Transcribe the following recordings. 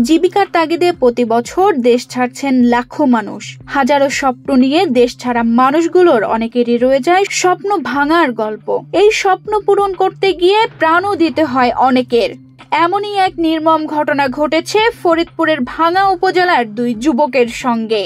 জীবিকার তাগিদে প্রতি বছর দেশ ছাড়ছেন লাখো মানুষ। হাজারো স্বপ্ন নিয়ে দেশ ছাড়া মানুষগুলোর অনেকেরই রয়ে যায় স্বপ্ন ভাঙার গল্প। এই স্বপ্ন পূরণ করতে গিয়ে প্রাণও দিতে হয় অনেকের। এমনই এক নির্মম ঘটনা ঘটেছে ফরিদপুরের ভাঙ্গা উপজেলার দুই যুবকের সঙ্গে।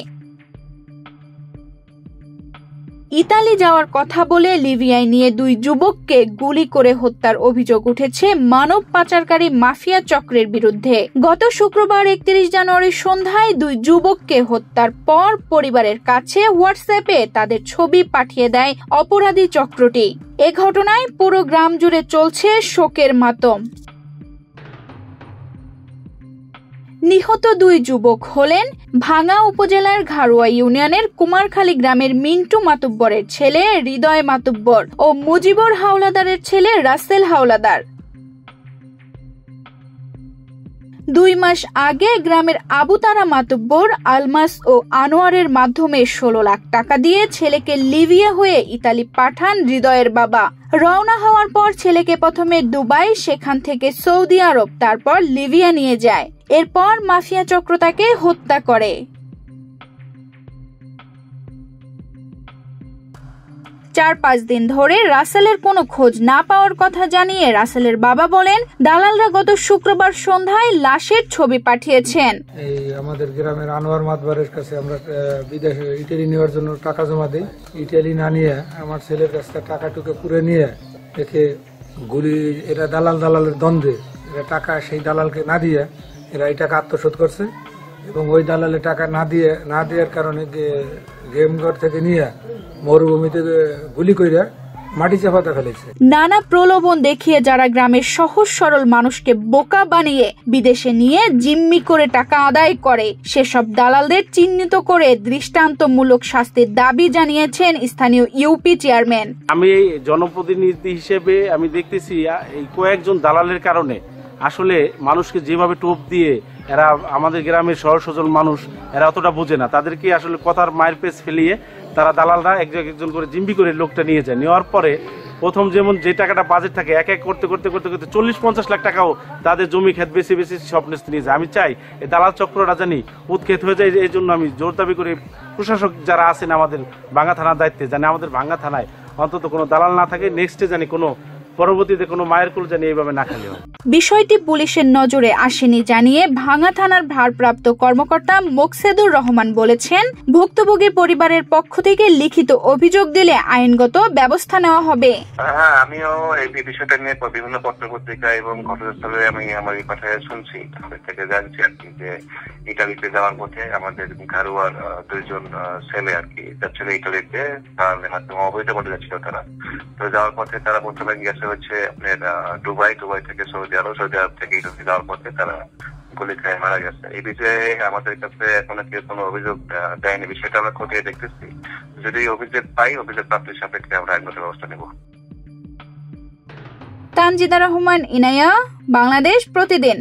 ইতালি যাওয়ার কথা বলে লিবিয়ায় নিয়ে দুই যুবককে গুলি করে হত্যার অভিযোগ উঠেছে মানব পাচারকারী মাফিয়া চক্রের বিরুদ্ধে। গত শুক্রবার 31 জানুয়ারি সন্ধ্যায় দুই যুবককে হত্যার পর পরিবারের কাছে হোয়াটসঅ্যাপে তাদের ছবি পাঠিয়ে দেয় অপরাধী চক্রটি। এ ঘটনায় পুরো গ্রাম জুড়ে চলছে শোকের মাতম। নিহত দুই যুবক হলেন ভাঙ্গা উপজেলার ঘাড়ুয়া ইউনিয়নের কুমারখালী গ্রামের মিন্টু মাতুব্বরের ছেলে হৃদয় মাতুব্বর ও মুজিবুর হাওলাদারের ছেলে রাসেল হাওলাদার। 2 মাস আগে গ্রামের আবুতারা মাতুব্বর আলমাস ও আনোয়ারের মাধ্যমে 16 লাখ টাকা দিয়ে ছেলেকে লিবিয়া হয়ে ইতালি পাঠান হৃদয়ের বাবা। রওনা হওয়ার পর ছেলেকে প্রথমে দুবাই, সেখান থেকে সৌদি আরব, তারপর লিবিয়া নিয়ে যায়। এরপর মাফিয়া চক্র তাকে হত্যা করে। 4-5 দিন ধরে রাসেলের কোনো খোঁজ না পাওয়ার কথা জানিয়ে রাসেলের বাবা বলেন, দালালরা গত শুক্রবার সন্ধ্যায় লাশের ছবি পাঠিয়েছেন। এই আমাদের গ্রামের আনোয়ার মাতবারের কাছে আমরা বিদেশে ইটালি নেওয়ার জন্য টাকা জমা দিই। ইটালি না নিয়ে আমার ছেলের কাছে টাকাটুকু পুরে নিয়ে একে গুলি, এরা দালালের দ্বন্দ্বে এরা টাকা সেই দালালকে না দিয়ে এরা এই টাকা আত্মসাৎ করছে এবং ওই দালালে টাকা না দেওয়ার কারণে গেমঘর থেকে নিয়ে মরুভূমিতে গুলি কইরা মাটি চাপাতে ফেলেছে। নানা প্রলোভন দেখিয়ে যারা গ্রামের সহজ সরল মানুষকে বোকা বানিয়ে বিদেশে নিয়ে জিম্মি করে টাকা আদায় করে, সেসব দালালদের চিহ্নিত করে দৃষ্টান্তমূলক শাস্তির দাবি জানিয়েছেন স্থানীয় ইউপি চেয়ারম্যান। আমি জনপ্রতিনিধি হিসেবে আমি দেখতেছি এই কয়েকজন দালালের কারণে আসলে মানুষকে যেভাবে টোপ দিয়ে এরা আমাদের গ্রামের সহজ সরল মানুষ এরা অতটা বোঝে না, তাদেরকে আসলে কথার মায়ের পেছ ফেলিয়ে তারা দালালরা একজন করে জিম্মি করে লোকটা নিয়ে যায়। নেওয়ার পরে প্রথম যেমন যে টাকাটা বাজেট থাকে এক এক করতে 40-50 লাখ টাকাও তাদের জমি ক্ষেত বেশি স্বপ্নে নিয়ে যায়। আমি চাই এই দালাল চক্রটা জানি উৎক্ষেপ হয়ে যায়। এই জন্য আমি জোর দাবি করি প্রশাসক যারা আছেন আমাদের ভাঙ্গা থানার দায়িত্বে, জানি আমাদের ভাঙ্গা থানায় অন্তত কোনো দালাল না থাকে, নেক্সটে জানি কোনো পরবর্তীতে কোনো মায়ের কুল জানি এইভাবে না খেলে। বিষয়টি পুলিশের নজরে আসেনি জানিয়ে ভাঙ্গা থানার ভারপ্রাপ্ত কর্মকর্তা মোকসেদুর রহমান বলেছেন, ভুক্তভোগীর পরিবারের পক্ষ থেকে লিখিত অভিযোগ দিলে আইনগত ব্যবস্থা নেওয়া হবে। হ্যাঁ, আমিও এই বিষয়টা নিয়ে বিভিন্ন পত্রপত্রিকা এবং ঘটনাস্থলে আমি আমার এই কথায় শুনছি, তাদের থেকে জানছি আর কি যে ইটালিতে যাওয়ার পথে আমাদের ঘাড়ুয়ার 2 জন ছেলে আর কি যাচ্ছিল ইটালিতে, তার মাধ্যমে অবৈধভাবে যাচ্ছিল তারা। তো যাওয়ার পথে তারা প্রথমে গেছে হচ্ছে আপনার দুবাই থেকে সৌদি আরব থেকে ইটালি যাওয়ার পথে তারা গুলি খেয়ে মারা গেছে। এই বিষয়ে আমাদের কাছে এখনো কেউ কোনো অভিযোগ দেয়নি, বিষয়টা আমরা খতিয়ে দেখতেছি। যদি অভিযোগ পাই, অভিযোগ প্রাপ্তির সাপেক্ষে আমরা আইনগত ব্যবস্থা নেব। তানজিদা রহমান, ইনায়া, বাংলাদেশ প্রতিদিন।